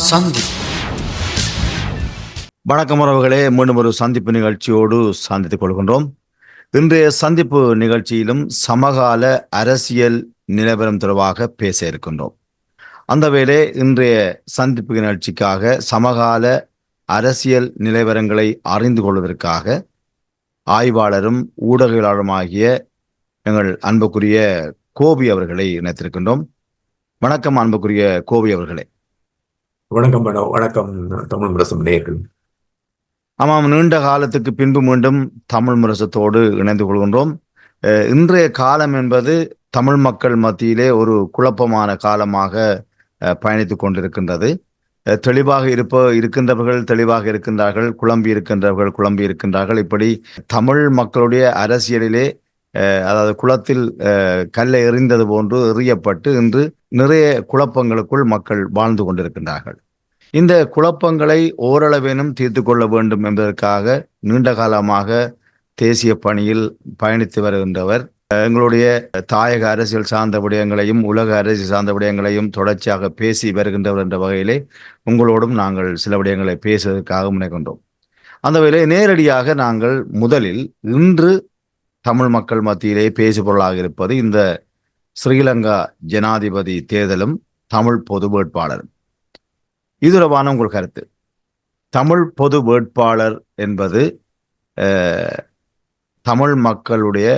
சந்திப்பு. வணக்கம் உறவுகளே, மீண்டும் ஒரு சந்திப்பு நிகழ்ச்சியோடு சந்தித்துக் கொள்கின்றோம். இன்றைய சந்திப்பு நிகழ்ச்சியிலும் சமகால அரசியல் நிலவரம் தொடர்பாக பேச இருக்கின்றோம். அந்த வேளை இன்றைய சந்திப்பு நிகழ்ச்சிக்காக சமகால அரசியல் நிலவரங்களை அறிந்து கொள்வதற்காக ஆய்வாளரும் ஊடகவியலாளருமாகிய எங்கள் அன்புக்குரிய கோபி அவர்களை இணைத்திருக்கின்றோம். வணக்கம் அன்புக்குரிய கோபி அவர்களே. வணக்கம். வணக்கம் தமிழ் முரசம் நேயர்கள். ஆமாம், நீண்ட காலத்துக்கு பின்பு மீண்டும் தமிழ் முரசத்தோடு இணைந்து கொள்கின்றோம். இன்றைய காலம் என்பது தமிழ் மக்கள் மத்தியிலே ஒரு குழப்பமான காலமாக பயணித்து கொண்டிருக்கின்றது. தெளிவாக இருக்கின்றவர்கள் தெளிவாக இருக்கின்றார்கள், குழம்பி இருக்கின்றவர்கள் குழம்பி இருக்கின்றார்கள். இப்படி தமிழ் மக்களுடைய அரசியலிலே அதாவது குளத்தில் கல்லை எறிந்தது போன்று எறியப்பட்டு இன்று நிறைய குழப்பங்களுக்குள் மக்கள் வாழ்ந்து கொண்டிருக்கின்றார்கள். இந்த குழப்பங்களை ஓரளவேனும் தீர்த்து கொள்ள வேண்டும் என்பதற்காக நீண்ட காலமாக தேசிய பணியில் பயணித்து வருகின்றவர், எங்களுடைய தாயக அரசியல் சார்ந்த விடயங்களையும் உலக அரசியல் சார்ந்த விடயங்களையும் தொடர்ச்சியாக பேசி வருகின்றவர் என்ற வகையிலே உங்களோடும் நாங்கள் சில விடயங்களை பேசுவதற்காக முனைகின்றோம். அந்த வகையிலே நேரடியாக நாங்கள் முதலில் இன்று தமிழ் மக்கள் மத்தியிலே பேசுபொருளாக இருப்பது இந்த ஸ்ரீலங்கா ஜனாதிபதி தேர்தலும் தமிழ் பொது வேட்பாளரும். இது தொடர்பான உங்கள் கருத்து. தமிழ் பொது வேட்பாளர் என்பது தமிழ் மக்களுடைய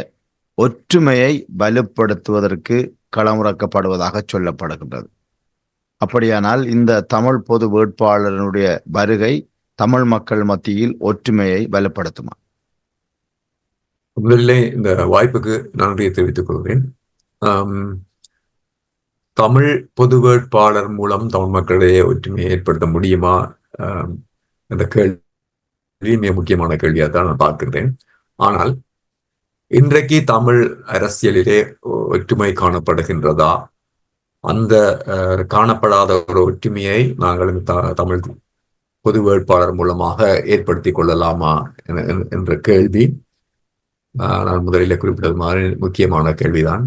ஒற்றுமையை வலுப்படுத்துவதற்கு களமிறக்கப்படுவதாக சொல்லப்படுகின்றது. அப்படியானால் இந்த தமிழ் பொது வேட்பாளருடைய வருகை தமிழ் மக்கள் மத்தியில் ஒற்றுமையை வலுப்படுத்துமா? முதலிலே இந்த வாய்ப்புக்கு நன்றியை தெரிவித்துக் கொள்கிறேன். தமிழ் பொது வேட்பாளர் மூலம் தமிழ் மக்களிடையே ஒற்றுமையை ஏற்படுத்த முடியுமா என்ற கேள்வி மிக முக்கியமான கேள்வியாக தான் நான் பார்க்கின்றேன். ஆனால் இன்றைக்கு தமிழ் அரசியலிலே ஒற்றுமை காணப்படுகின்றதா? அந்த காணப்படாத ஒரு ஒற்றுமையை நாங்கள் தமிழ் பொது வேட்பாளர் மூலமாக ஏற்படுத்தி கொள்ளலாமா என்ற கேள்வி நான் முதலில் குறிப்பிட்டது மாதிரி முக்கியமான கேள்விதான்.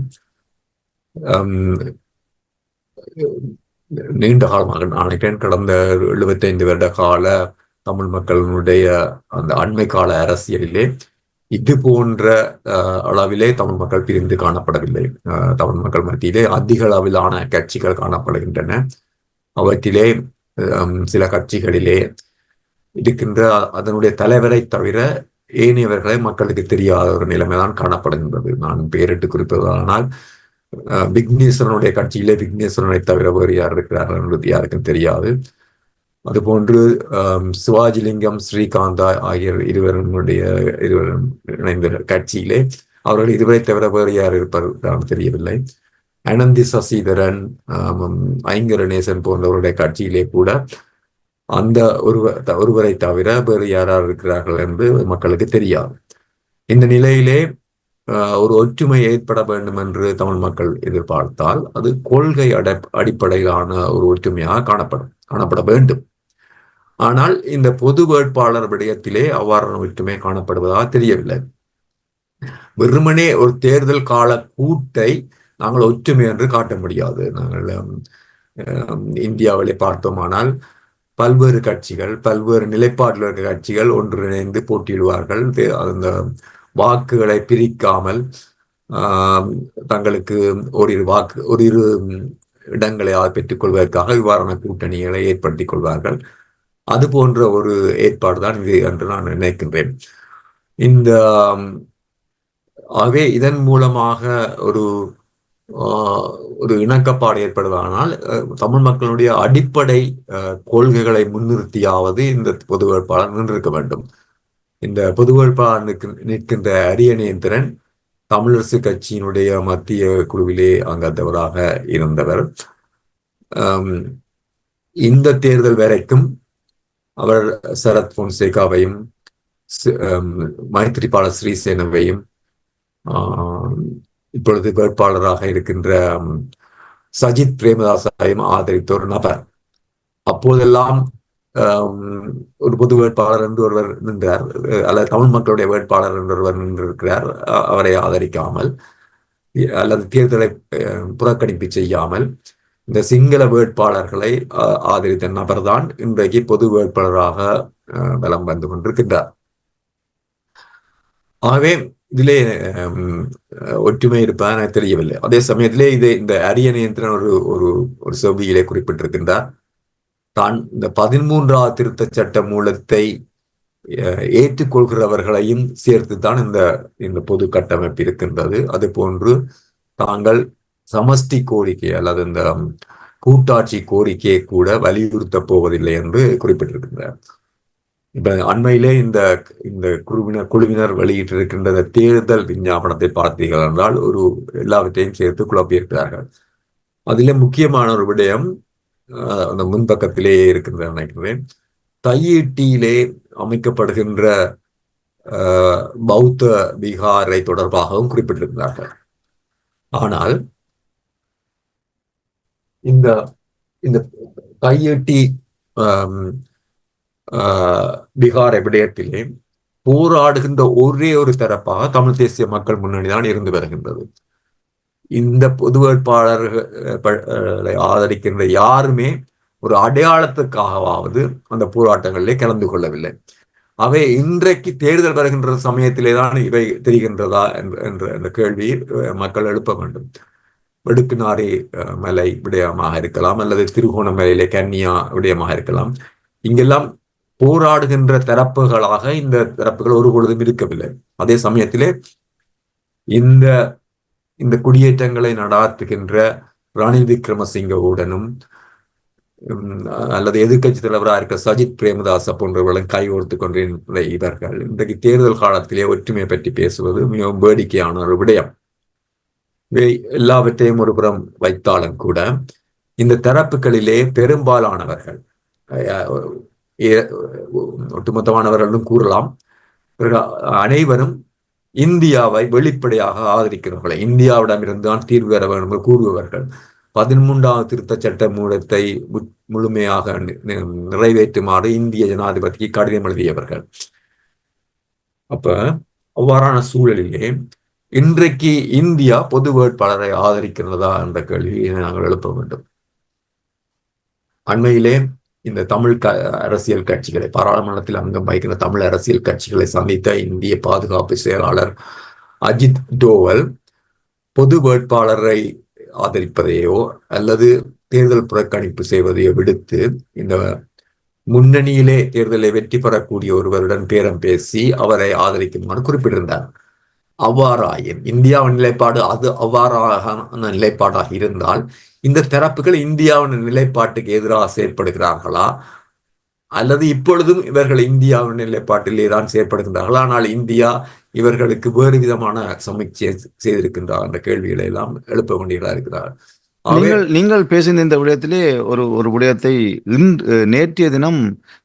நீண்ட காலமாக நினைக்கிறேன், கடந்த 75 வருட கால தமிழ் மக்களினுடைய அந்த அண்மை கால அரசியலிலே இது போன்ற அளவிலே தமிழ் மக்கள் பிரிந்து காணப்படவில்லை. தமிழ் மக்கள் மத்தியிலே அதிக அளவிலான கட்சிகள் காணப்படுகின்றன. அவற்றிலே சில கட்சிகளிலே இருக்கின்ற அதனுடைய தலைவரை தவிர ஏனையவர்களை மக்களுக்கு தெரியாத ஒரு நிலைமைதான் காணப்படுகின்றது. நான் பெயரிட்டு குறிப்பிடுவதானால் விக்னேஸ்வரனுடைய கட்சியிலே விக்னேஸ்வரனை தவிர வேறு யார் இருக்கிறார்கள் என்பது யாருக்கும் தெரியாது. அதுபோன்று சிவாஜிலிங்கம், ஸ்ரீகாந்தா ஆகிய இருவரும் இணைந்த கட்சியிலே அவர்கள் இருவரை தவிர வேறு யார் இருப்பார்கள் தெரியவில்லை. அனந்தி சசிதரன், ஐங்கரநேசன் போன்றவருடைய கட்சியிலே கூட அந்த ஒருவரை தவிர வேறு யாரார் இருக்கிறார்கள் என்று மக்களுக்கு தெரியாது. இந்த நிலையிலே ஒரு ஒற்றுமை ஏற்பட வேண்டும் என்று தமிழ் மக்கள் எதிர்பார்த்தால் அது கொள்கை அடிப்படையிலான ஒரு ஒற்றுமையாக காணப்பட வேண்டும். ஆனால் இந்த பொது வேட்பாளர் விடயத்திலே அவ்வாறான ஒற்றுமை காணப்படுவதாக தெரியவில்லை. வெறுமனே ஒரு தேர்தல் கால கூட்டை நாங்கள் ஒற்றுமை என்று காட்ட முடியாது. நாங்கள் இந்தியாவிலே பார்த்தோமானால் பல்வேறு கட்சிகள், பல்வேறு நிலைப்பாட்டில் இருக்க கட்சிகள் ஒன்றிணைந்து போட்டியிடுவார்கள். அந்த வாக்குகளை பிரிக்காமல் தங்களுக்கு ஓரிரு இடங்களை பெற்றுக் கொள்வதற்காக இவ்வாறான கூட்டணிகளை ஏற்படுத்திக் கொள்வார்கள். அது போன்ற ஒரு ஏற்பாடுதான் இது என்று நான் நினைக்கின்றேன். ஆகவே இதன் மூலமாக ஒரு இணக்கப்பாடு ஏற்படுவதானால் தமிழ் மக்களுடைய அடிப்படை கொள்கைகளை முன்னிறுத்தியாவது இந்த பொது வேட்பாளர் நின்றிருக்க வேண்டும். இந்த பொது வேட்பாளர் நிற்கின்ற அரியநேந்திரன் தமிழரசு கட்சியினுடைய மத்திய குழுவிலே அங்கத்தவராக இருந்தவர். இந்த தேர்தல் வரைக்கும் அவர் சரத் பொன்சேகாவையும் மைத்ரிபால ஸ்ரீசேனவையும் இப்பொழுது வேட்பாளராக இருக்கின்ற சஜித் பிரேமதாசையும் ஆதரித்த ஒரு நபர். அப்போதெல்லாம் ஒரு பொது வேட்பாளர் என்று ஒருவர் நின்றார், அல்லது தமிழ் மக்களுடைய வேட்பாளர் என்று ஒருவர் நின்றிருக்கிறார். அவரை ஆதரிக்காமல் அல்லது தேர்தலை புறக்கணிப்பு செய்யாமல் இந்த சிங்கள வேட்பாளர்களை ஆதரித்த நபர்தான் இன்றைக்கு பொது வேட்பாளராக வலம் வந்து கொண்டிருக்கின்றார். ஆகவே இதிலே ஒற்றுமை இருப்பதாக எனக்கு தெரியவில்லை. அதே சமயத்திலே இந்த அரிய நியந்திரன் ஒரு ஒரு செவ்வியிலே குறிப்பிட்டிருக்கின்றார். தான் இந்த 13வது திருத்த சட்ட மூலத்தை ஏற்றுக்கொள்கிறவர்களையும் சேர்த்துத்தான் இந்த பொது கட்டமைப்பு இருக்கின்றது. அது போன்று தாங்கள் சமஷ்டி கோரிக்கை அல்லது இந்த கூட்டாட்சி கோரிக்கையை கூட வலியுறுத்த போவதில்லை என்று குறிப்பிட்டிருக்கின்றார். இப்ப அண்மையிலே இந்த குழுவினர் வெளியிட்டிருக்கின்ற தேர்தல் விஞ்ஞாபனத்தை பார்த்தீர்கள் என்றால் எல்லாவற்றையும் சேர்த்து குழப்பியிருக்கிறார்கள். அதிலே முக்கியமான ஒரு விடயம் அந்த முன்பக்கத்திலேயே இருக்கின்ற நினைக்கிறேன், தையிட்டியிலே அமைக்கப்படுகின்ற பௌத்த விகாரை தொடர்பாகவும் குறிப்பிட்டிருக்கிறார்கள். ஆனால் இந்த இந்த தையிட்டி விகார விடயத்திலே போராடுகின்ற ஒரே ஒரு தரப்பாக தமிழ் தேசிய மக்கள் முன்னணி தான் இருந்து வருகின்றது. இந்த பொது வேட்பாளர்களை ஆதரிக்கின்ற யாருமே ஒரு அடையாளத்துக்காகவாவது அந்த போராட்டங்களிலே கலந்து கொள்ளவில்லை. அவை இன்றைக்கு தேர்தல் வருகின்ற சமயத்திலே தான் இவை தெரிகின்றதா என்ற கேள்வி மக்கள் எழுப்ப வேண்டும். வெடுக்குநாரி மலை விடயமாக இருக்கலாம், அல்லது திருகோணமலையிலே கன்னியா விடயமாக இருக்கலாம். இங்கெல்லாம் போராடுகின்ற தரப்புகளாக இந்த தரப்புகள் ஒரு பொழுதும் இருக்கவில்லை. அதே சமயத்திலே இந்த குடியேற்றங்களை நடாத்துகின்ற ரணில் விக்ரமசிங்கவுடனும் அல்லது எதிர்கட்சி தலைவராக இருக்க சஜித் பிரேமதாச போன்றவர்களும் கைகோர்த்து கொண்டிருந்த இவர்கள் இன்றைக்கு தேர்தல் காலத்திலே ஒற்றுமை பற்றி பேசுவது மிகவும் வேடிக்கையான ஒரு விடயம். எல்லாவற்றையும் ஒரு புறம் வைத்தாலும் கூட இந்த தரப்புகளிலே பெரும்பாலானவர்கள், ஒட்டுமொத்தமானவர்களும் கூறலாம், அனைவரும் இந்தியாவை வெளிப்படையாக ஆதரிக்கிறவர்களை, இந்தியாவிடம் இருந்துதான் தீர்வு பெற வேண்டும் என்று கூறுபவர்கள், 13வது திருத்த சட்ட மூலத்தை முழுமையாக நிறைவேற்றுமாறு இந்திய ஜனாதிபதிக்கு கடிதம் எழுதியவர்கள். அப்ப அவ்வாறான சூழலிலே இன்றைக்கு இந்தியா பொது வேட்பாளரை ஆதரிக்கிறதா என்ற கேள்வியை நாங்கள் எழுப்ப வேண்டும். அண்மையிலே இந்த தமிழ் அரசியல் கட்சிகளை, பாராளுமன்றத்தில் அங்கம் வகிக்கிற தமிழ் அரசியல் கட்சிகளை சந்தித்த இந்திய பாதுகாப்பு செயலாளர் அஜித் டோவல் பொது வேட்பாளரை ஆதரிப்பதையோ அல்லது தேர்தல் புறக்கணிப்பு செய்வதையோ விடுத்து இந்த முன்னணியிலே தேர்தலை வெற்றி பெறக்கூடிய ஒருவருடன் பேரம் பேசி அவரை ஆதரிக்குமாறு குறிப்பிட்டிருந்தார். அவ்வாறாயின் இந்தியாவின் நிலைப்பாடு அது அவ்வாறான நிலைப்பாடாக இருந்தால் இந்த தரப்புகள் இந்தியாவின் நிலைப்பாட்டுக்கு எதிராக செயற்படுகிறார்களா, அல்லது இப்பொழுதும் இவர்கள் இந்தியாவின் நிலைப்பாட்டிலே தான் செயற்படுகின்றார்களா, ஆனால் இந்தியா இவர்களுக்கு வேறு விதமான சமீட்சை செய்திருக்கின்றார் என்ற கேள்விகளை எல்லாம் எழுப்ப வேண்டியதாக இருக்கிறார். நீங்கள் பேசின இந்த விடயத்திலே ஒரு விடயத்தை நேற்றைய தினம்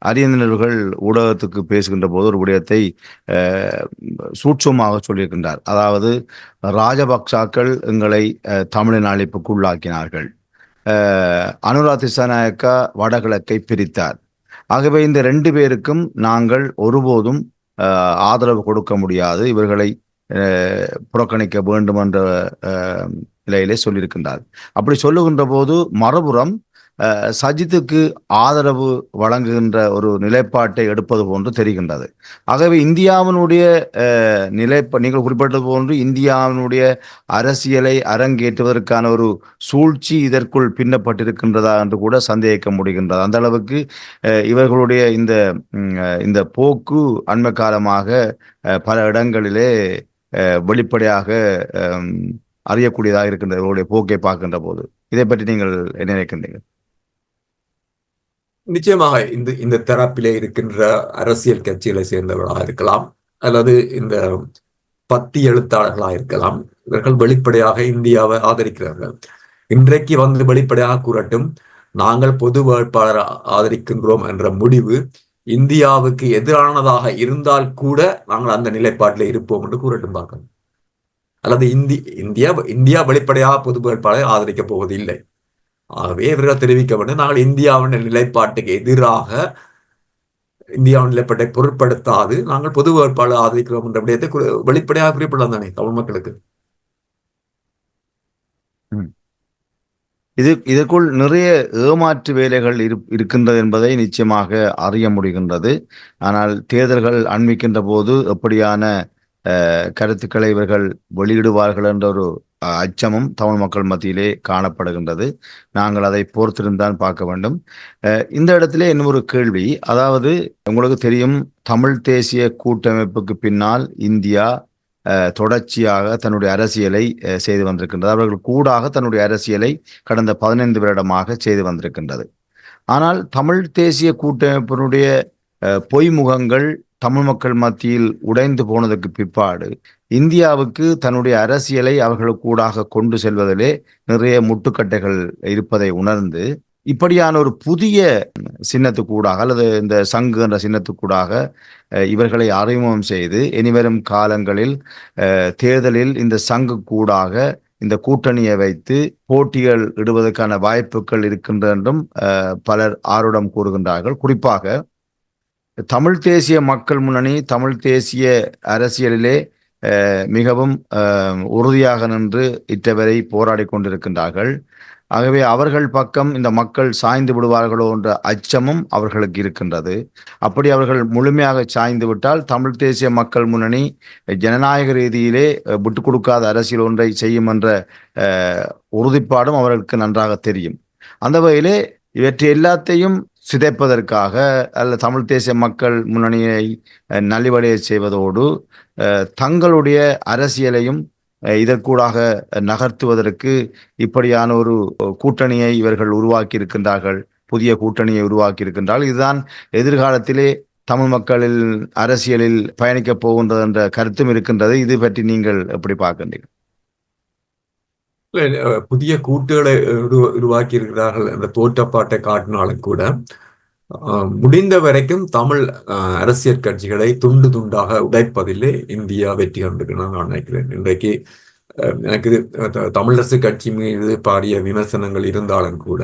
அரியந்தினர்கள் ஊடகத்துக்கு பேசுகின்ற போது ஒரு விடயத்தை சூட்சமாக சொல்லியிருக்கின்றார். அதாவது ராஜபக்சாக்கள் எங்களை தமிழின் அழிப்புக்கு உள்ளாக்கினார்கள், அனுரா திசாநாயக்கா வடகிழக்கை பிரித்தார், ஆகவே இந்த 2 பேருக்கும் நாங்கள் ஒருபோதும் ஆதரவு கொடுக்க முடியாது, இவர்களை புறக்கணிக்க வேண்டும் என்ற நிலையிலே சொல்லியிருக்கின்றார். அப்படி சொல்லுகின்ற போது மறுபுறம் சஜித்துக்கு ஆதரவு வழங்குகின்ற ஒரு நிலைப்பாட்டை எடுப்பது போன்று தெரிகின்றது. ஆகவே இந்தியாவினுடைய நீங்கள் குறிப்பிட்டது போன்று இந்தியாவினுடைய அரசியலை அரங்கேற்றுவதற்கான ஒரு சூழ்ச்சி இதற்குள் பின்னப்பட்டிருக்கின்றதா என்று கூட சந்தேகிக்க முடிகின்றது. அந்த அளவுக்கு இவர்களுடைய இந்த போக்கு அண்மை காலமாக பல இடங்களிலே வெளிப்படையாக அறியக்கூடியதாக இருக்கின்ற இவருடைய போக்கை பார்க்கின்ற போது. இதை பற்றி நீங்கள் என்ன நினைக்கின்றீங்க? நிச்சயமாக இந்த தரப்பிலே இருக்கின்ற அரசியல் கட்சிகளை சேர்ந்தவர்களாக இருக்கலாம், அல்லது இந்த பத்தி எழுத்தாளர்களாக இருக்கலாம், இவர்கள் வெளிப்படையாக இந்தியாவை ஆதரிக்கிறார்கள். இன்றைக்கு வந்து வெளிப்படையாக கூறட்டும், நாங்கள் பொது வேட்பாளர் ஆதரிக்கின்றோம் என்ற முடிவு இந்தியாவுக்கு எதிரானதாக இருந்தால் கூட நாங்கள் அந்த நிலைப்பாட்டில் இருப்போம் என்று கூறட்டும் பார்க்கணும். அல்லது இந்தியா வெளிப்படையாக பொது வேட்பாளரை ஆதரிக்கப் போவதில்லை. ஆகவே இவர்கள் தெரிவிக்க வேண்டும், நாங்கள் இந்தியாவின் நிலைப்பாட்டுக்கு எதிராக இந்தியாவின் நிலைப்பாட்டை பொருட்படுத்தாது நாங்கள் பொது வேட்பாளர் ஆதரிக்கிறோம் என்ற விடயத்தை வெளிப்படையாக குறிப்பிடலாம் தானே தமிழ் மக்களுக்கு. இதற்குள் நிறைய ஏமாற்று வேலைகள் இருக்கின்றது என்பதை நிச்சயமாக அறிய முடிகின்றது. ஆனால் தேர்தல்கள் அண்மிக்கின்ற போது எப்படியான கருத்துக்களை இவர்கள் வெளியிடுவார்கள் என்ற ஒரு அச்சமும் தமிழ் மக்கள் மத்தியிலே காணப்படுகின்றது. நாங்கள் அதை பொறுத்திருந்தான் பார்க்க வேண்டும். இந்த இடத்திலே இன்னும் ஒரு கேள்வி, அதாவது உங்களுக்கு தெரியும், தமிழ் தேசிய கூட்டமைப்புக்கு பின்னால் இந்தியா தொடர்ச்சியாக தன்னுடைய அரசியலை செய்து வந்திருக்கின்றது. அவர்கள் கூடாக தன்னுடைய அரசியலை கடந்த 15 வருடமாக செய்து வந்திருக்கின்றது. ஆனால் தமிழ் தேசிய கூட்டமைப்பினுடைய பொய்முகங்கள் தமிழ் மக்கள் மத்தியில் உடைந்து போனதற்கு பிற்பாடு இந்தியாவுக்கு தன்னுடைய அரசியலை அவர்களுக்கு கூடாக கொண்டு செல்வதிலே நிறைய முட்டுக்கட்டைகள் இருப்பதை உணர்ந்து இப்படியான ஒரு புதிய சின்னத்துக்கூடாக அல்லது இந்த சங்கு என்ற சின்னத்துக்கூடாக இவர்களை அறிமுகம் செய்து இனிவரும் காலங்களில் தேர்தலில் இந்த சங்கு கூடாக இந்த கூட்டணியை வைத்து போட்டிகள் இடுவதற்கான வாய்ப்புகள் இருக்கின்றன என்றும் பலர் ஆர்வம் கூறுகின்றார்கள். குறிப்பாக தமிழ் தேசிய மக்கள் முன்னணி தமிழ் தேசிய அரசியலிலே மிகவும் உறுதியாக நின்று இற்றவரை போராடி கொண்டிருக்கின்றார்கள். ஆகவே அவர்கள் பக்கம் இந்த மக்கள் சாய்ந்து விடுவார்களோ என்ற அச்சமும் அவர்களுக்கு இருக்கின்றது. அப்படி அவர்கள் முழுமையாக சாய்ந்து விட்டால் தமிழ் தேசிய மக்கள் முன்னணி ஜனநாயக ரீதியிலே விட்டுக் கொடுக்காத அரசியல் ஒன்றை செய்யும் என்ற உறுதிப்பாடும் அவர்களுக்கு நன்றாக தெரியும். அந்த வகையிலே இவற்றை எல்லாத்தையும் சிதைப்பதற்காக அல்ல தமிழ் தேசிய மக்கள் முன்னணியை நலிவடைய செய்வதோடு தங்களுடைய அரசியலையும் இதற்கூடாக நகர்த்துவதற்கு இப்படியான ஒரு கூட்டணியை இவர்கள் உருவாக்கி இருக்கின்றார்கள். புதிய கூட்டணியை உருவாக்கி இருக்கின்றார்கள். இதுதான் எதிர்காலத்திலே தமிழ் மக்களில் அரசியலில் பயணிக்கப் போகின்றது என்ற கருத்தும் இருக்கின்றது. இது பற்றி நீங்கள் எப்படி பார்க்கின்றீர்கள்? புதிய கூட்டுகளை உருவாக்கி இருக்கிறார்கள் என்ற தோற்றப்பாட்டை காட்டினாலும் கூட முடிந்த வரைக்கும் தமிழ் அரசியல் கட்சிகளை துண்டு துண்டாக உடைப்பதிலே இந்தியா வெற்றி கண்டிருக்கிறது நான் நினைக்கிறேன். இன்றைக்கு எனக்கு தமிழரசு கட்சி மீது பாரிய விமர்சனங்கள் இருந்தாலும் கூட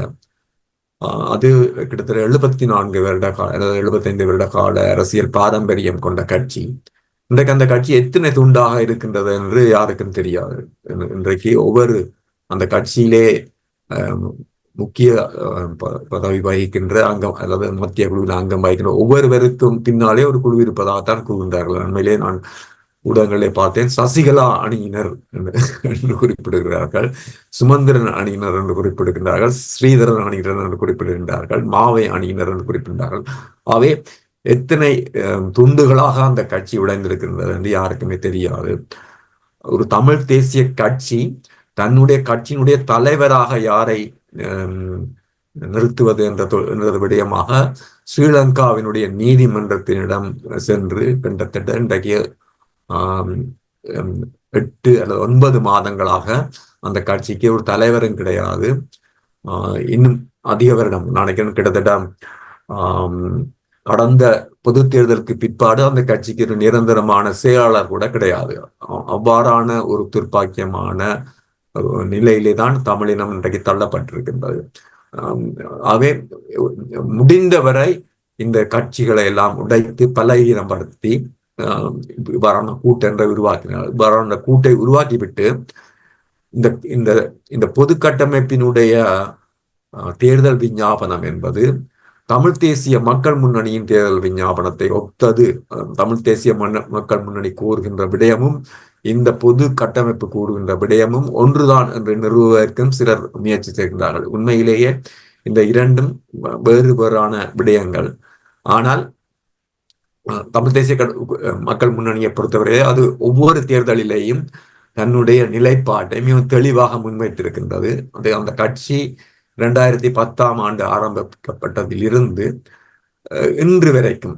அது கிட்டத்தட்ட 74 வருட கால, அதாவது 75 வருட கால அரசியல் பாரம்பரியம் கொண்ட கட்சி. இன்றைக்கு அந்த கட்சி எத்தனை துண்டாக இருக்கின்றது என்று யாருக்கும் தெரியாது. இன்றைக்கு ஒவ்வொரு அந்த கட்சியிலே முக்கிய பதவி வகிக்கின்ற அங்கம் அல்லது மத்திய குழுவில் அங்கம் வகிக்கின்ற ஒவ்வொருவருக்கும் பின்னாலே ஒரு குழு இருப்பதாகத்தான் கூறுகின்றார்கள். உண்மையிலே நான் ஊடகங்களை பார்த்தேன். சசிகலா அணியினர் என்று குறிப்பிடுகிறார்கள், சுமந்திரன் அணியினர் என்று குறிப்பிடுகின்றார்கள், ஸ்ரீதரன் அணியினர் என்று குறிப்பிடுகின்றார்கள், மாவை அணியினர் என்று குறிப்பிடுகின்றார்கள். அவை எத்தனை துண்டுகளாக அந்த கட்சி உடைந்திருக்கின்றது என்று யாருக்குமே தெரியாது. ஒரு தமிழ் தேசிய கட்சி தன்னுடைய கட்சியினுடைய தலைவராக யாரை நிறுத்துவது என்ற விடயமாக ஸ்ரீலங்காவினுடைய நீதிமன்றத்தினிடம் சென்று கிட்டத்தட்ட இன்றைக்கு 8 அல்லது 9 மாதங்களாக அந்த கட்சிக்கு ஒரு தலைவரும் கிடையாது. இன்னும் அதிக வருடம் நினைக்கிறேன், கிட்டத்தட்ட கடந்த பொது தேர்தலுக்கு பிற்பாடு அந்த கட்சிக்கு ஒரு நிரந்தரமான செயலாளர் கூட கிடையாது. அவ்வாறான ஒரு துர்ப்பாக்கியமான நிலையிலே தான் தமிழினம் இன்றைக்கு தள்ளப்பட்டிருக்கின்றது. ஆகவே முடிந்தவரை இந்த கட்சிகளை எல்லாம் உடைத்து பலகீனப்படுத்தி இவ்வாறான கூட்டை உருவாக்கினார். இவ்வாறான கூட்டை உருவாக்கிவிட்டு இந்த பொது கட்டமைப்பினுடைய தேர்தல் விஞ்ஞாபனம் என்பது தமிழ் தேசிய மக்கள் முன்னணியின் தேர்தல் விஞ்ஞாபனத்தை ஒத்தது. தமிழ் தேசிய மக்கள் முன்னணி கூறுகின்ற விடயமும் இந்த பொது கட்டமைப்பு கூறுகின்ற விடயமும் ஒன்றுதான் என்று நிறுவுவதற்கும் சிலர் முயற்சி செய்கின்றார்கள். உண்மையிலேயே இந்த இரண்டும் வேறு வேறான விடயங்கள். ஆனால் தமிழ் தேசிய மக்கள் முன்னணியை பொறுத்தவரையே அது ஒவ்வொரு தேர்தலிலேயும் தன்னுடைய நிலைப்பாட்டை மிகவும் தெளிவாக முன்வைத்திருக்கின்றது. அந்த கட்சி 2010ஆம் ஆண்டு ஆரம்பிக்கப்பட்டதிலிருந்து இன்று வரைக்கும்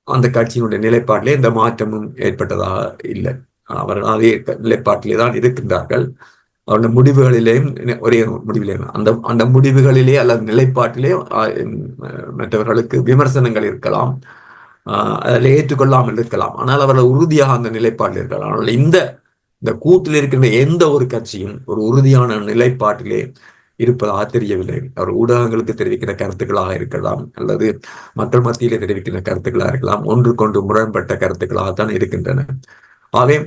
அந்த கட்சியினுடைய நிலைப்பாட்டிலே எந்த மாற்றமும் ஏற்பட்டதாக இல்லை. அவர்கள் அதே நிலைப்பாட்டிலே தான் இருக்கின்றார்கள். அவருடைய முடிவுகளிலேயும் ஒரே முடிவிலே அந்த முடிவுகளிலே அல்லது நிலைப்பாட்டிலே மற்றவர்களுக்கு விமர்சனங்கள் இருக்கலாம், அதில் ஏற்றுக்கொள்ளாமல் இருக்கலாம். ஆனால் அவர்கள் உறுதியாக அந்த நிலைப்பாட்டில் இருக்கலாம். ஆனால் இந்த கூட்டில் இருக்கின்ற எந்த ஒரு கட்சியும் ஒரு உறுதியான நிலைப்பாட்டிலே இருப்பதாக தெரியவில்லை. அவர் ஊடகங்களுக்கு தெரிவிக்கிற கருத்துக்களாக இருக்கலாம் அல்லது மக்கள் மத்தியிலே தெரிவிக்கிற கருத்துக்களாக இருக்கலாம், ஒன்றுக்கொன்று முரண்பட்ட கருத்துக்களாகத்தான் இருக்கின்றன. ஆகவே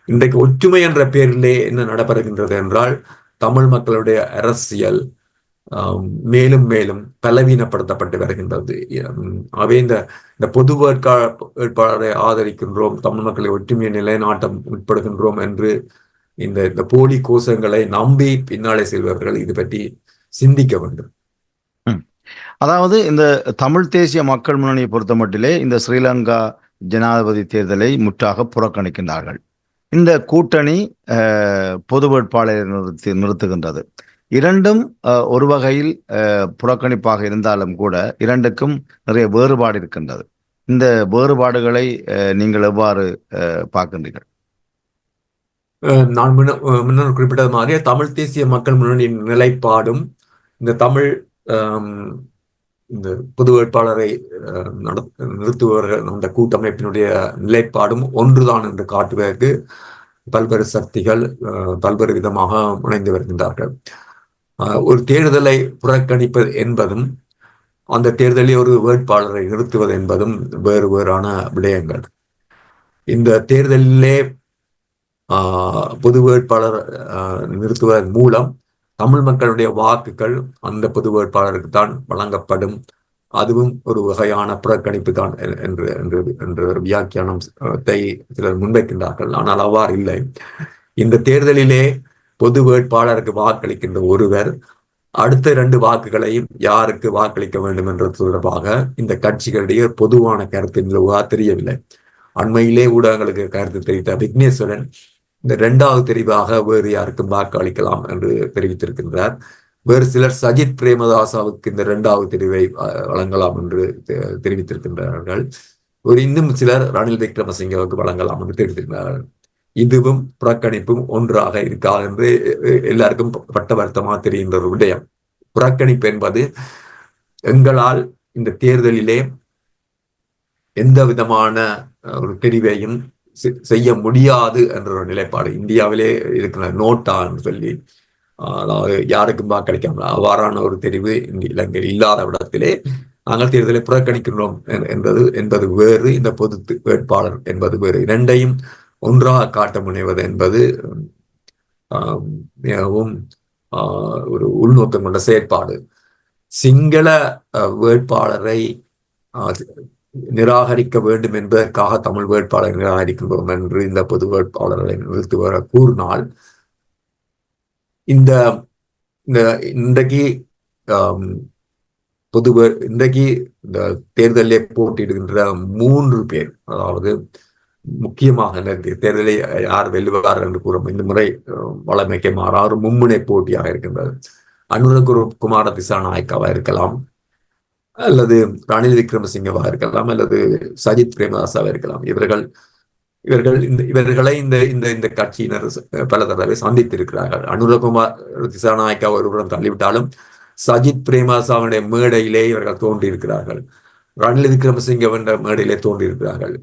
இன்றைக்கு ஒற்றுமை என்ற பேரிலே என்ன நடைபெறுகின்றது என்றால், தமிழ் மக்களுடைய அரசியல் மேலும் மேலும் பலவீனப்படுத்தப்பட்டு வருகின்றது. அவை இந்த பொது வேட்பாளரை ஆதரிக்கின்றோம், தமிழ் மக்களை ஒற்றுமையை நிலைநாட்ட முற்படுகின்றோம் என்று இந்த போலி கோஷங்களை நம்பி பின்னாலே செல்பவர்கள் இது பற்றி சிந்திக்க வேண்டும். அதாவது இந்த தமிழ் தேசிய மக்கள் முன்னணியை பொறுத்த மட்டிலே இந்த ஸ்ரீலங்கா ஜனாதிபதி தேர்தலை முற்றாக புறக்கணிக்கின்றார்கள். இந்த கூட்டணி பொது வேட்பாளரை நிறுத்துகின்றது. இரண்டும் ஒரு வகையில் புறக்கணிப்பாக இருந்தாலும் கூட இரண்டுக்கும் நிறைய வேறுபாடு இருக்கின்றது. இந்த வேறுபாடுகளை நீங்கள் எவ்வாறு பார்க்கின்றீர்கள்? நான் முன்னர் குறிப்பிட்டது மாதிரி தமிழ் தேசிய மக்கள் முன்னணியின் நிலைப்பாடும் இந்த தமிழ் இந்த பொது வேட்பாளரை நிறுத்துபவர்கள் அந்த கூட்டமைப்பினுடைய நிலைப்பாடும் ஒன்றுதான் என்று காட்டுவதற்கு பல்வேறு சக்திகள் பல்வேறு விதமாக முனைந்து வருகின்றார்கள். ஒரு தேர்தலை புறக்கணிப்பது என்பதும் அந்த தேர்தலில் ஒரு வேட்பாளரை நிறுத்துவது என்பதும் வேறு வேறான விடயங்கள். இந்த தேர்தலிலே பொது வேட்பாளர் நிறுத்துவதன் மூலம் தமிழ் மக்களுடைய வாக்குகள் அந்த பொது வேட்பாளருக்கு தான் வழங்கப்படும், அதுவும் ஒரு வகையான புறக்கணிப்பு தான் என்ற வியாக்கியானத்தை சிலர் முன்வைக்கின்றார்கள். ஆனால் அவ்வாறு இல்லை. இந்த தேர்தலிலே பொது வேட்பாளருக்கு வாக்களிக்கின்ற ஒருவர் அடுத்த 2 வாக்குகளையும் யாருக்கு வாக்களிக்க வேண்டும் என்றது தொடர்பாக இந்த கட்சிகளிடையே பொதுவான கருத்து நிலவுவா தெரியவில்லை. அண்மையிலே ஊடகங்களுக்கு கருத்து தெரிவித்த விக்னேஸ்வரன் இந்த 2வது தெரிவாக வேறு யாருக்கும் வாக்களிக்கலாம் என்று தெரிவித்திருக்கின்றார். வேறு சிலர் சஜித் பிரேமதாசாவுக்கு இந்த 2வது தெரிவை வழங்கலாம் என்று தெரிவித்திருக்கின்றார்கள். இன்னும் சிலர் ரணில் விக்ரமசிங்கவுக்கு வழங்கலாம் என்று தெரிவித்திருக்கிறார்கள். இதுவும் புறக்கணிப்பும் ஒன்றாக இருக்கா என்று எல்லாருக்கும் பட்ட வருத்தமாக தெரிகின்ற ஒரு விடயம். புறக்கணிப்பு என்பது எங்களால் இந்த தேர்தலிலே எந்த விதமான ஒரு தெரிவையும் செய்ய முடியாது என்ற ஒரு நிலைப்பாடு இந்தியாவிலே இருக்கிற நோட்டான்னு சொல்லி, அதாவது யாருக்கும் வாக்களிக்காம அவ்வாறான ஒரு தெரிவு இலங்கையில் இல்லாத இடத்திலே நாங்கள் தேர்தலை புறக்கணிக்கின்றோம் என்பது வேறு, இந்த பொது வேட்பாளர் என்பது வேறு. இரண்டையும் ஒன்றாக காட்ட முனைவது என்பது மிகவும் ஒரு உள்நோக்கம் கொண்ட செயற்பாடு. சிங்கள வேட்பாளரை நிராகரிக்க வேண்டும் என்பதற்காக தமிழ் வேட்பாளரை நிராகரிக்கின்றோம் என்று இந்த பொது வேட்பாளர்களை நிறுத்துவர கூறினால், இன்றைக்கு இன்றைக்கு இந்த தேர்தலிலே போட்டியிடுகின்ற 3 பேர், அதாவது முக்கியமாக தேர்தலை யார் வெல்லுவார் என்று கூறும் இந்த முறை வளமைக்கு மாறாறு மும்முனை போட்டியாக இருக்கின்றது. அனுரகுமார திசாநாயக்காவா இருக்கலாம், அல்லது ரணில் விக்ரமசிங்கவா இருக்கலாம், அல்லது சஜித் பிரேமதாசாவா இருக்கலாம். இவர்களை இந்த கட்சியினர் பல தடவை சந்தித்திருக்கிறார்கள். அனுரகுமார் திசாநாயக்கா ஒருபுறம் தள்ளிவிட்டாலும் சஜித் பிரேமதாசாவுடைய மேடையிலே இவர்கள் தோன்றியிருக்கிறார்கள். ரணில் விக்ரமசிங்க என்ற மேடையிலே தோன்றியிருக்கிறார்கள்.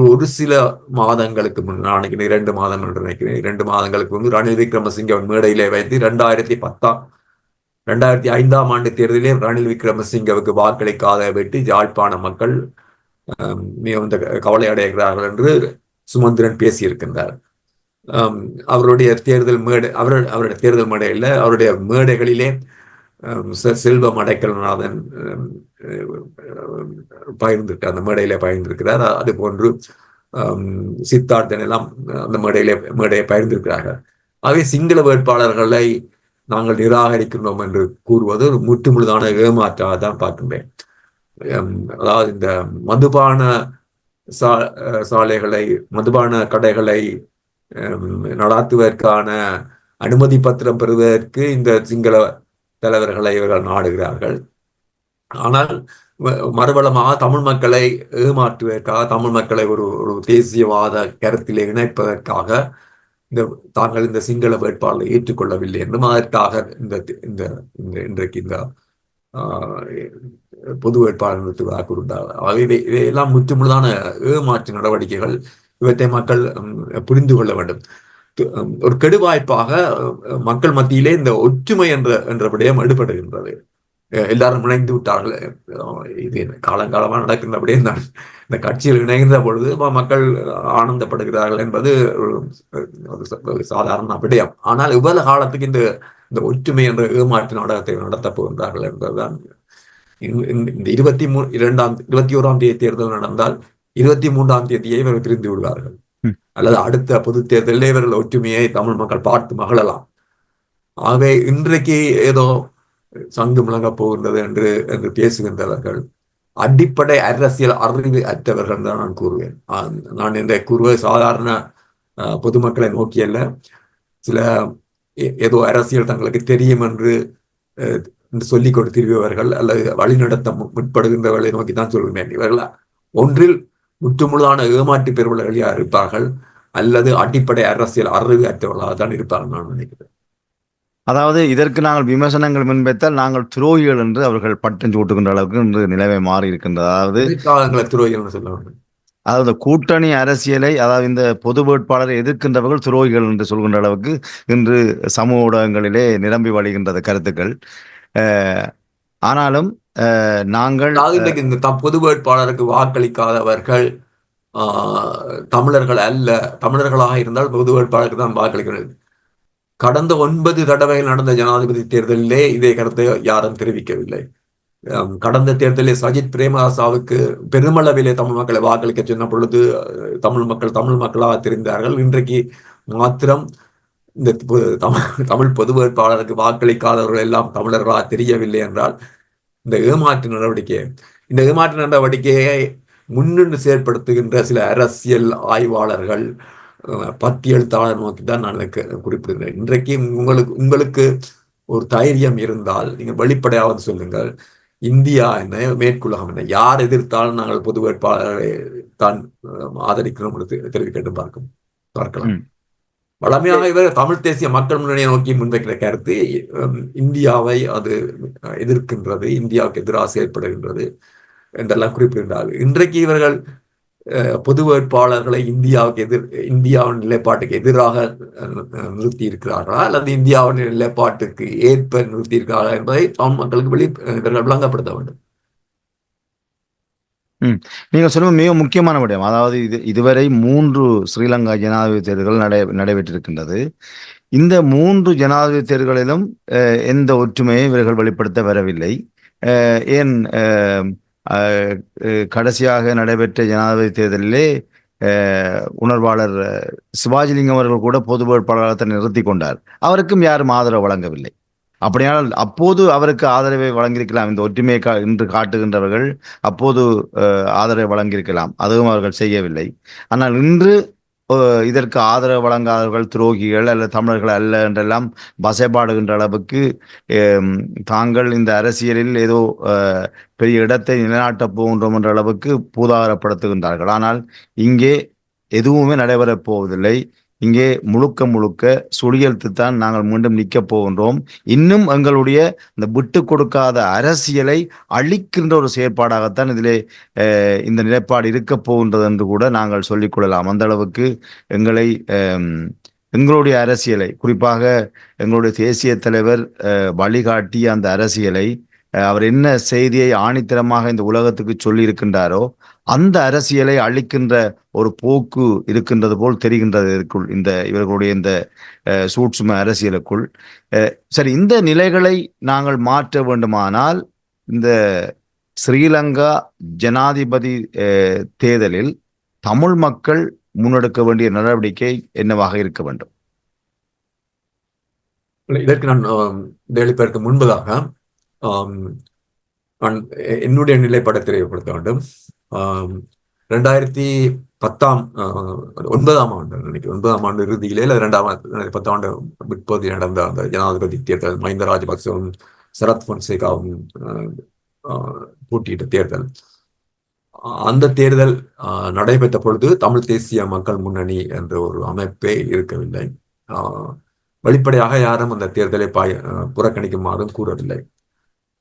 ஒரு சில மாதங்களுக்கு முன்னால் 2 மாதம் என்று நினைக்கிறேன், 2 மாதங்களுக்கு முன்பு ரணில் விக்ரமசிங்க மேடையிலே வைத்து 2005ஆம் ஆண்டு தேர்தலிலே ரணில் விக்ரமசிங்கவுக்கு வாக்களிக்காத வெட்டி யாழ்ப்பாண மக்கள் மிகவும் கவலை அடைகிறார்கள் என்று சுமந்திரன் பேசியிருக்கின்றார். அவருடைய தேர்தல் மேடையில் அவருடைய மேடைகளிலே செல்வம் அடைக்கலநாதன் பகிர்ந்திருக்கிறார், அந்த மேடையிலே பகிர்ந்திருக்கிறார். அது போன்று சித்தார்த்தன் எல்லாம் அந்த மேடையை பகிர்ந்திருக்கிறார்கள். ஆகவே சிங்கள வேட்பாளர்களை நாங்கள் நிராகரிக்கின்றோம் என்று கூறுவது ஒரு முற்றுமுழுதான ஏமாற்றாக தான் பார்க்கின்றேன். அதாவது இந்த மதுபான சாலைகளை, மதுபான கடைகளை நடாத்துவதற்கான அனுமதி பத்திரம் பெறுவதற்கு இந்த சிங்கள தலைவர்களை இவர்கள் நாடுகிறார்கள். ஆனால் மறுபலமாக தமிழ் மக்களை ஏமாற்றுவதற்காக, தமிழ் மக்களை ஒரு தேசியவாத கருத்திலே இணைப்பதற்காக தாங்கள் இந்த சிங்கள வேட்பாளரை ஏற்றுக்கொள்ளவில்லை என்றும் அதற்காக இன்றைக்கு இந்த பொது வேட்பாளர் நிறுத்துவதாக கூறுகிறார்கள். இவையெல்லாம் முற்றுமுழுதான ஏமாற்று நடவடிக்கைகள். இவற்றை மக்கள் புரிந்து கொள்ள வேண்டும். ஒரு கெடுவாய்ப்பாக மக்கள் மத்தியிலே இந்த ஒற்றுமை என்ற விடயம் எடுபடுகின்றது. எல்லாரும் இணைந்து விட்டார்கள். இது காலங்காலமாக நடக்கின்ற விடயம் தான். இந்த கட்சியில் இணைகின்ற பொழுது மக்கள் ஆனந்தப்படுகிறார்கள் என்பது ஒரு சாதாரண விடயம். ஆனால் இவ்வளவு காலத்துக்கு இந்த ஒற்றுமை என்ற ஏமாற்று நாடகத்தை நடத்தப் போகின்றார்கள் என்பதுதான். இந்த 21ஆம் தேதி தேர்தல் நடந்தால் 23ஆம் தேதியை இவர்கள் பிரிந்து விடுவார்கள், ம். அல்லது அடுத்த பொது தேர்தலில் இவர்கள் ஒற்றுமையை தமிழ் மக்கள் பார்த்து மகிழலாம். ஆகவே இன்றைக்கு ஏதோ சங்கு முழங்கப் போகின்றது என்று என்று பேசுகின்றவர்கள் அடிப்படை அரசியல் அறிவு அற்றவர்கள் தான் நான் கூறுவேன். நான் இந்த கூறுவது சாதாரண பொதுமக்களை நோக்கியல்ல, சில ஏதோ அரசியல் தங்களுக்கு தெரியும் என்று சொல்லிக் கொண்டு திரிபவர்கள் அல்லது வழிநடத்த முற்படுகின்றவர்களை நோக்கி தான் சொல்கிறேன். இவர்கள் ஒன்றில் முற்றுமுழுதான ஏமாற்று பெறுவர்களாக இருப்பார்கள், அல்லது அடிப்படை அரசியல் அறிவு அற்றவர்களாக தான் இருப்பார்கள் நான் நினைக்கிறேன். அதாவது இதற்கு நாங்கள் விமர்சனங்கள் முன்வைத்தால் நாங்கள் துரோகிகள் என்று அவர்கள் பட்டம் சூட்டுகின்ற அளவுக்கு இன்று நிலைமை மாறி இருக்கின்றது. அதாவது துரோகிகள் சொல்ல வேண்டும். அதாவது கூட்டணி அரசியலை, அதாவது இந்த பொது வேட்பாளரை எதிர்க்கின்றவர்கள் துரோகிகள் என்று சொல்கின்ற அளவுக்கு இன்று சமூக ஊடகங்களிலே நிரம்பி வழிகின்றது கருத்துக்கள். ஆனாலும் நாங்கள் இந்த பொது வேட்பாளருக்கு வாக்களிக்காதவர்கள் தமிழர்கள் அல்ல. தமிழர்களாக இருந்தால் பொது வேட்பாளருக்கு தான் வாக்களிக்கிறது. கடந்த 9 தடவைகள் நடந்த ஜனாதிபதி தேர்தலிலே இதே கருத்தை யாரும் தெரிவிக்கவில்லை. கடந்த தேர்தலில் சஜித் பிரேமதாசாவுக்கு பெருமளவிலே தமிழ் மக்களை வாக்களிக்க சொன்ன பொழுது தமிழ் மக்களாக தெரிந்தார்கள். இன்றைக்கு மாத்திரம் இந்த தமிழ் பொது வேட்பாளருக்கு வாக்களிக்காதவர்கள் எல்லாம் தமிழர்களாக தெரியவில்லை என்றால் இந்த ஏமாற்று நடவடிக்கையை முன்னின்று செயற்படுத்துகின்ற சில அரசியல் ஆய்வாளர்கள், பத்தியெழுத்தாளர் நோக்கி தான் நான் குறிப்பிடுகிறேன். இன்றைக்கு உங்களுக்கு ஒரு தைரியம் இருந்தால் நீங்கள் வெளிப்படையாவது சொல்லுங்கள், இந்தியா என்ன, மேற்குலகம் என்ன, யார் எதிர்த்தாலும் நாங்கள் பொது வேட்பாளரை தான் ஆதரிக்கிறோம் தெரிவிக்கட்டும், பார்க்கலாம். வளமையாக இவர் தமிழ் தேசிய மக்கள் முன்னணியை நோக்கி முன்வைக்கிற கருத்து இந்தியாவை அது எதிர்க்கின்றது, இந்தியாவுக்கு எதிராக செயல்படுகின்றது என்றெல்லாம் குறிப்பிடுகின்றார்கள். இன்றைக்கு இவர்கள் பொது வேட்பாளர்களை இந்தியாவின் நிலைப்பாட்டுக்கு எதிராக நிறுத்தி இருக்கிறார்களா அல்லது இந்தியாவின் நிலைப்பாட்டுக்கு ஏற்ப நிறுத்தி இருக்கிறார்களா என்பதை தமிழ் மக்களுக்கு இவர்கள் விளங்கப்படுத்த வேண்டும். நீங்கள் சொல்லும் மிக முக்கியமான விடயம், அதாவது இதுவரை 3 ஸ்ரீலங்கா ஜனாதிபதி தேர்தல்கள் நடைபெற்றிருக்கின்றது. இந்த 3 ஜனாதிபதி தேர்தல்களிலும் எந்த ஒற்றுமையை இவர்கள் வெளிப்படுத்த வரவில்லை. ஏன் கடைசியாக நடைபெற்ற ஜனாதிபதி தேர்தலிலே உணர்வாளர் சிவாஜிலிங்கம் அவர்கள் கூட பொது வேட்பாளரை நிறுத்தி கொண்டார். அவருக்கும் யாரும் ஆதரவு வழங்கவில்லை. அப்படியானால் அப்போது அவருக்கு ஆதரவை வழங்கியிருக்கலாம். இந்த ஒற்றுமையை இன்று காட்டுகின்றவர்கள் அப்போது ஆதரவை வழங்கியிருக்கலாம், அதுவும் அவர்கள் செய்யவில்லை. ஆனால் இன்று இதற்கு ஆதரவு வழங்காதவர்கள் துரோகிகள் அல்ல, தமிழர்கள் அல்ல என்றெல்லாம் வசைபாடுகின்ற அளவுக்கு தாங்கள் இந்த அரசியலில் ஏதோ பெரிய இடத்தை நிலைநாட்டப் போகின்றோம் என்ற அளவுக்கு பூதாகரப்படுத்துகின்றார்கள். ஆனால் இங்கே எதுவுமே நடைபெறப் போவதில்லை. இங்கே முழுக்க சுழியெழுத்து தான் நாங்கள் மீண்டும் நிற்கப் போகின்றோம். இன்னும் எங்களுடைய இந்த விட்டு கொடுக்காத அரசியலை அழிக்கின்ற ஒரு செயற்பாடாகத்தான் இதிலே இந்த நிலைப்பாடு இருக்கப் போகின்றது என்று கூட நாங்கள் சொல்லிக்கொள்ளலாம். அந்த அளவுக்கு எங்களுடைய அரசியலை, குறிப்பாக எங்களுடைய தேசிய தலைவர் வழிகாட்டிய அந்த அரசியலை, அவர் என்ன செய்தியை ஆணித்தரமாக இந்த உலகத்துக்கு சொல்லி இருக்கின்றாரோ அந்த அரசியலை அழிக்கின்ற ஒரு போக்கு இருக்கின்றது போல் தெரிகின்றது இவர்களுடைய இந்த சூட்சும அரசியலுக்குள். சரி, இந்த நிலைகளை நாங்கள் மாற்ற வேண்டுமானால் இந்த ஸ்ரீலங்கா ஜனாதிபதி தேர்தலில் தமிழ் மக்கள் முன்னெடுக்க வேண்டிய நடவடிக்கை என்னவாக இருக்க வேண்டும்? இதற்கு நான் வெளிப்பதற்கு முன்பதாக நான் என்னுடைய நிலைப்பாட்டை தெரியப்படுத்த வேண்டும். 2009ஆம் ஆண்டு இறுதியிலே 2010 ஆண்டு பிற்பகுதி நடந்த அந்த ஜனாதிபதி தேர்தல், மஹிந்த ராஜபக்சவும் சரத் பொன்சேகாவும் போட்டியிட்ட தேர்தல், அந்த தேர்தல் நடைபெற்ற பொழுது தமிழ் தேசிய மக்கள் முன்னணி என்ற ஒரு அமைப்பே இருக்கவில்லை. வெளிப்படையாக யாரும் அந்த தேர்தலை புறக்கணிக்குமாறும் கூறவில்லை.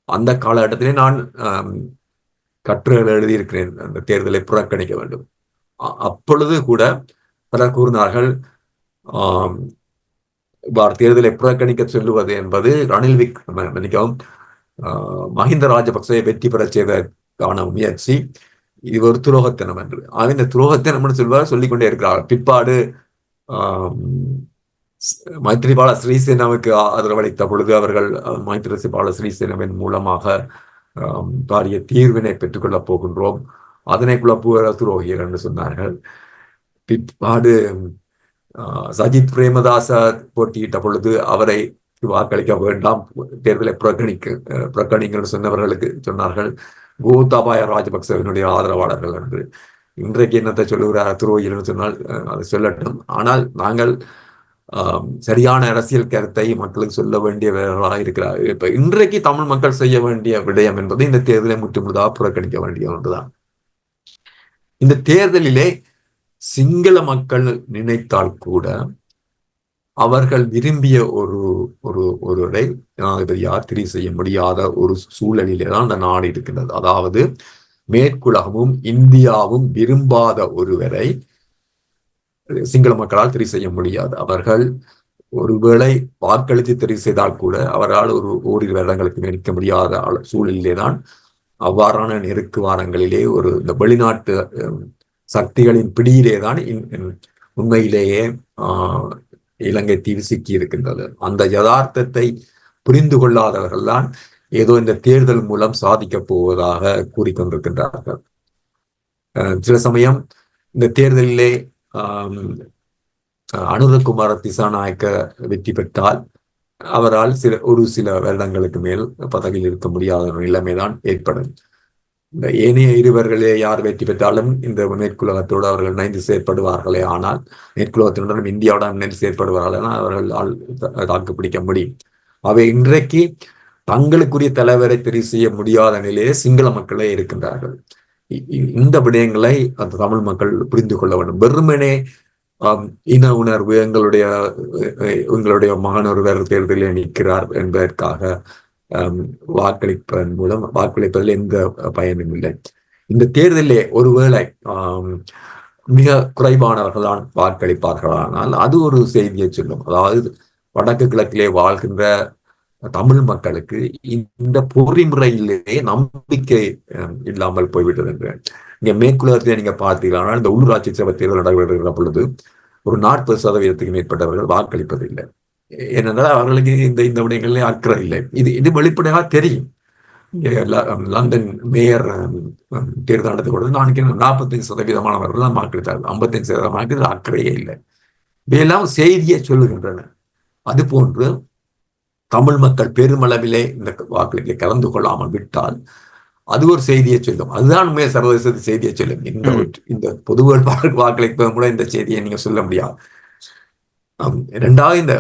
அந்த காலகட்டத்திலே நான் கட்டுரைகள் எழுதியிருக்கிறேன், அந்த தேர்தலை புறக்கணிக்க வேண்டும். அப்பொழுது கூட பலர் கூறினார்கள், தேர்தலை புறக்கணிக்க சொல்லுவது என்பது ரணில் மன்னிக்கவும் மஹிந்த ராஜபக்சவை வெற்றி பெற செய்வதற்கான முயற்சி, இது ஒரு துரோகத்தனம் என்று. இந்த துரோகத்தனம் என்று சொல்லிக்கொண்டே இருக்கிறார்கள். பிற்பாடு மைத்ரிபால சிறிசேனாவுக்கு ஆதரவளித்த பொழுது அவர்கள் மைத்ரிபால சிறிசேனாவின் மூலமாக பாரிய தீர்வினை பெற்றுக்கொள்ளப் போகின்றோம், அதனை குழப்புகிற துரோகிகள் என்று சொன்னார்கள். பிற்பாடு சஜித் பிரேமதாச போட்டியிட்ட பொழுது அவரை வாக்களிக்க வேண்டாம், தேர்தலை புறக்கணிங்கள் சொன்னவர்களுக்கு சொன்னார்கள் கோத்தாபாய ராஜபக்சவினுடைய ஆதரவாளர்கள் என்று. இன்றைக்கு என்னத்தை சொல்லுகிறார் துரோகிகள் சொன்னால் அது சொல்லட்டும். ஆனால் நாங்கள் சரியான அரசியல் கருத்தை மக்களுக்கு சொல்ல வேண்டியவர்களாக இருக்கிறார். இப்ப இன்றைக்கு தமிழ் மக்கள் செய்ய வேண்டிய விடயம் என்பது இந்த தேர்தலை முற்றுமுழுதாக புறக்கணிக்க வேண்டிய ஒன்றுதான். இந்த தேர்தலிலே சிங்கள மக்கள் நினைத்தால் கூட அவர்கள் விரும்பிய ஒருவரை ஜனாதிபதியாக தெரிவு செய்ய முடியாத ஒரு சூழலிலே தான் அந்த நாடு இருக்கின்றது. அதாவது மேற்குலகமும் இந்தியாவும் விரும்பாத ஒருவரை சிங்கள மக்களால் தெரிவு செய்ய முடியாது. அவர்கள் ஒருவேளை வாக்களித்து தெரிவு செய்தால் கூட அவரால் ஓரிரு வருடங்களுக்கு நிற்க முடியாத சூழலிலே தான் அவ்வாறான நெருக்குவாரங்களிலே இந்த வெளிநாட்டு சக்திகளின் பிடியிலே தான் உண்மையிலேயே இலங்கை தீவு சிக்கி இருக்கின்றது. அந்த யதார்த்தத்தை புரிந்து கொள்ளாதவர்கள் தான் ஏதோ இந்த தேர்தல் மூலம் சாதிக்கப் போவதாக கூறிக்கொண்டிருக்கின்றார்கள். சில சமயம் இந்த தேர்தலிலே அனுரகுமார திசாநாயக்க வெற்றி பெற்றால் அவரால் ஒரு சில வருடங்களுக்கு மேல் பதவியில் இருக்க முடியாத நிலைமைதான் ஏற்படும். இந்த ஏனைய இருவர்களே யார் வெற்றி பெற்றாலும் இந்த மேற்குலகத்தோடு அவர்கள் இணைந்து செயற்படுவார்களே, ஆனால் மேற்குலகத்தினுடன் இந்தியாவுடன் இணைந்து செயற்படுவார்களே அவர்களால் தாக்கு பிடிக்க முடியும். அவை இன்றைக்கு தங்களுக்குரிய தலைவரை தெரிவு செய்ய முடியாத நிலையே சிங்கள மக்களே இருக்கின்றார்கள். இந்த விடயங்களை அந்த தமிழ் மக்கள் புரிந்து கொள்ள வேண்டும். வெறுமனே இன உணர்வு எங்களுடைய மகன் ஒருவர் தேர்தலில் நிற்கிறார் என்பதற்காக வாக்களிப்பதில் எந்த பயனும் இல்லை. இந்த தேர்தலிலே ஒருவேளை மிக குறைவானவர்களால் வாக்களிப்பார்களானால் அது ஒரு செய்தியை சொல்லும். அதாவது வடக்கு கிழக்கிலே வாழ்கின்ற தமிழ் மக்களுக்கு இந்த பொறிமுறையிலேயே நம்பிக்கை இல்லாமல் போய்விட்டது என்று. இங்க மேற்குலகத்திலே நீங்க பார்த்தீங்கன்னா இந்த உள்ளூராட்சி சபை தேர்தல் நடைபெறுகிற பொழுது ஒரு 40% மேற்பட்டவர்கள் வாக்களிப்பதில்லை. ஏனென்றால் அவர்களுக்கு இந்த விடயங்களிலே அக்கறை இல்லை. இது வெளிப்படையாக தெரியும். லண்டன் மேயர் தேர்தல் நடத்த கொடுத்து 45% தான் வாக்களித்தார்கள். 55% அக்கறையே இல்லை. இவையெல்லாம் செய்தியை சொல்லுகின்றன. அது போன்று தமிழ் மக்கள் பெருமளவிலே இந்த வாக்களிப்பில் கலந்து கொள்ளாமல் விட்டால் அது ஒரு செய்தியை சொல்லும். அதுதான் உண்மையை சர்வதேச செய்தியை சொல்லும். இந்த பொது வேட்பாளருக்கு வாக்களிப்பது மூலம் இந்த செய்தியை நீங்க சொல்ல முடியாது. இரண்டாவது, இந்த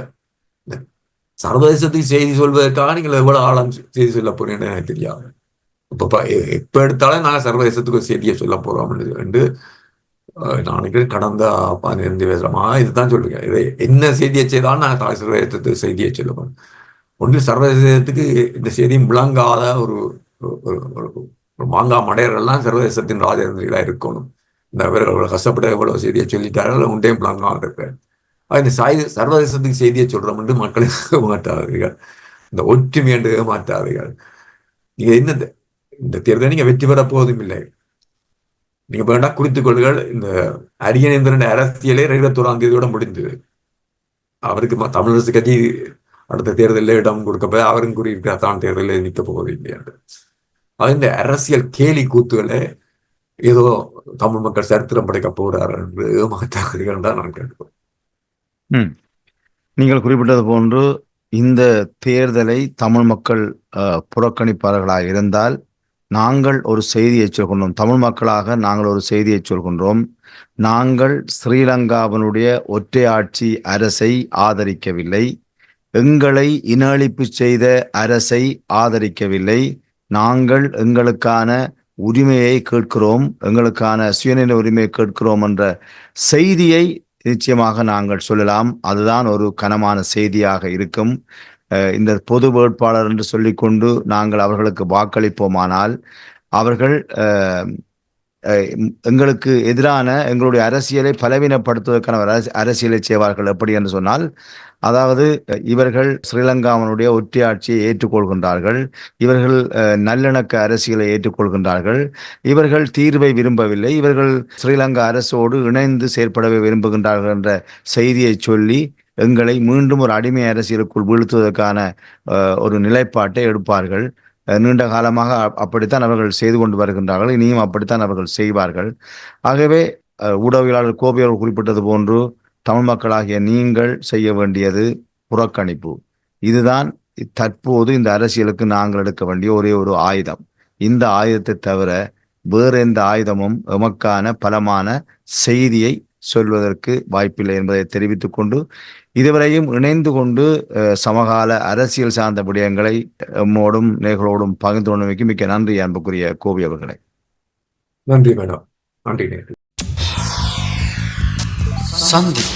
சர்வதேசத்துக்கு செய்தி சொல்வதற்காக நீங்கள் எவ்வளவு ஆழம் செய்தி சொல்ல போறீங்கன்னு எனக்கு தெரியாது. எப்ப எடுத்தாலும் நாங்கள் சர்வதேசத்துக்கு செய்தியை சொல்ல போறோம் என்று நான் கடந்த 15 வருஷமாக இதுதான் சொல்றேன். இதை என்ன செய்தியை செய்தாலும் நாங்கள் சர்வதேசத்துக்கு செய்தியை சொல்லுவோம். ஒன்றில் சர்வதேசத்துக்கு இந்த செய்தியும் விளங்காத ஒரு மாங்கா மடையர்கள்லாம் சர்வதேசத்தின் ராஜேந்திரிகளா இருக்கணும். இந்த இவர்கள் கஷ்டப்பட எவ்வளவு செய்தியை சொல்லிட்டார்கள் ஒன்றையும் விளங்காம இருப்பேன். இந்த சர்வதேசத்துக்கு செய்தியை சொல்றோம் என்று மக்களுக்கு மாட்டாதீர்கள். இந்த ஒற்றுமை என்று மாட்டாதீர்கள். நீங்க என்ன இந்த தேர்தல் நீங்க வெற்றி பெற போவதும் இல்லை. நீங்க வேண்டாம் குறித்துக் கொள்ளுங்கள். இந்த அரியநேந்திரன் அரசியலே 21ஆம் தேதியோட முடிந்தது. அவருக்கு தமிழரசு கட்சி அடுத்த தேர்தலில் இடம் கொடுக்கப்ப அவரும் கூறியிருக்கிறார் தான் தேர்தலில் நிற்க போவதில்லை என்று. இந்த அரசியல் கேலி கூத்துக்களை ஏதோ தமிழ் மக்கள் சரித்திரம் படைக்க போகிறார் என்று மாற்றார்கள் தான் நான் கேட்பேன். நீங்கள் குறிப்பிட்டது போன்று இந்த தேர்தலை தமிழ் மக்கள் புறக்கணிப்பார்களாக இருந்தால் நாங்கள் ஒரு செய்தியை சொல்கின்றோம். தமிழ் மக்களாக நாங்கள் ஒரு செய்தியை சொல்கின்றோம். நாங்கள் ஸ்ரீலங்காவினுடைய ஒற்றையாட்சி அரசை ஆதரிக்கவில்லை. எங்களை இன அழிப்பு செய்த அரசை ஆதரிக்கவில்லை. நாங்கள் எங்களுக்கான உரிமையை கேட்கிறோம், எங்களுக்கான சுயநிலை உரிமையை கேட்கிறோம் என்ற செய்தியை நிச்சயமாக நாங்கள் சொல்லலாம். அதுதான் ஒரு கனமான செய்தியாக இருக்கும். இந்த பொது வேட்பாளர் என்று சொல்லிக்கொண்டு நாங்கள் அவர்களுக்கு வாக்களிப்போமானால் அவர்கள் எங்களுக்கு எதிரான எங்களுடைய அரசியலை பலவீனப்படுத்துவதற்கான அரசியலை செய்வார்கள். எப்படி என்று சொன்னால், அதாவது இவர்கள் ஸ்ரீலங்காவினுடைய ஒற்றையாட்சியை ஏற்றுக்கொள்கின்றார்கள், இவர்கள் நல்லிணக்க அரசியலை ஏற்றுக்கொள்கின்றார்கள், இவர்கள் தீர்வை விரும்பவில்லை, இவர்கள் ஸ்ரீலங்கா அரசோடு இணைந்து செயற்படவே விரும்புகின்றார்கள் என்ற செய்தியை சொல்லி எங்களை மீண்டும் ஒரு அடிமை அரசியலுக்குள் வீழ்த்துவதற்கான ஒரு நிலைப்பாட்டை எடுப்பார்கள். நீண்ட காலமாக அப்படித்தான் அவர்கள் செய்து கொண்டு வருகின்றார்கள். இனியும் அப்படித்தான் அவர்கள் செய்வார்கள். ஆகவே ஊடகவியலாளர் கோபி அவர்கள் குறிப்பிட்டது போன்று தமிழ் மக்களாகிய நீங்கள் செய்ய வேண்டியது புறக்கணிப்பு. இதுதான் தற்போது இந்த அரசியலுக்கு நாங்கள் எடுக்க வேண்டிய ஒரே ஒரு ஆயுதம். இந்த ஆயுதத்தை தவிர வேறு எந்த ஆயுதமும் எமக்கான பலமான செய்தியை சொல்வதற்கு வாய்ப்பில்லை என்பதை தெரிவித்துக் கொண்டு, இதுவரையும் இணைந்து கொண்டு சமகால அரசியல் சார்ந்த விடயங்களை எம்மோடும் நேர்களோடும் பகிர்ந்து கொண்டமைக்கு மிக்க நன்றி அன்புக்குரிய கோபி அவர்களே. நன்றி மேடம். நன்றி நேர்கள். சந்தி